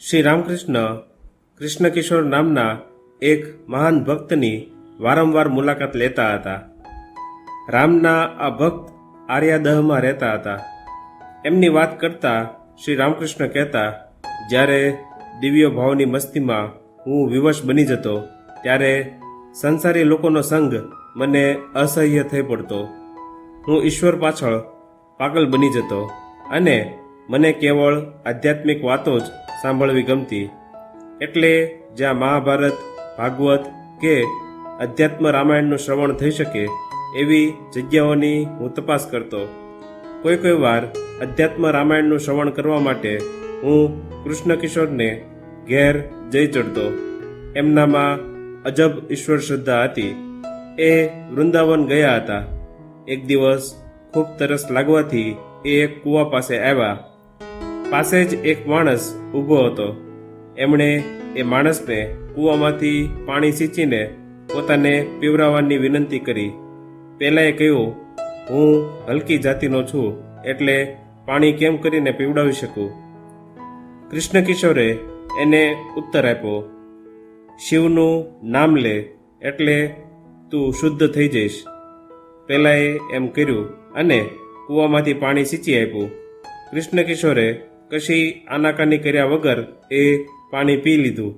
શ્રી રામકૃષ્ણ કૃષ્ણકિશોર નામના એક મહાન ભક્તની વારંવાર મુલાકાત લેતા હતા. રામના આ ભક્ત આર્યાદહમાં રહેતા હતા. એમની વાત કરતા શ્રી રામકૃષ્ણ કહેતા, જ્યારે દિવ્ય ભાવની મસ્તીમાં હું વિવશ બની જતો ત્યારે સંસારી લોકોનો સંગ મને અસહ્ય થઈ પડતો. હું ઈશ્વર પાછળ પાગલ બની જતો અને મને કેવળ આધ્યાત્મિક વાતો જ સાંભળવી ગમતી. એટલે જ્યાં મહાભારત, ભાગવત કે અધ્યાત્મ રામાયણનું શ્રવણ થઈ શકે એવી જગ્યાઓની હું તપાસ કરતો. કોઈ વાર અધ્યાત્મ રામાયણનું શ્રવણ કરવા માટે હું કૃષ્ણકિશોરને ઘેર જઈ ચડતો. એમનામાં અજબ ઈશ્વર શ્રદ્ધા હતી. એ વૃંદાવન ગયા હતા. એક દિવસ ખૂબ તરસ લાગવાથી એ એક કૂવા પાસે આવ્યા. પાસે જ એક માણસ ઊભો હતો. એમણે એ માણસને કૂવામાંથી પાણી સિંચીને પોતાને પીવરાવવાની વિનંતી કરી. પહેલાંએ કહ્યું, હું હલકી જાતિનો છું એટલે પાણી કેમ કરીને પીવડાવી શકું. કૃષ્ણકિશોરે એને ઉત્તર આપ્યો, શિવનું નામ લે એટલે તું શુદ્ધ થઈ જઈશ. પહેલાંએ એમ કર્યું અને કૂવામાંથી પાણી સિંચી આપ્યું. કૃષ્ણકિશોરે કશી આનાકાની કર્યા વગર એ પાણી પી લીધું.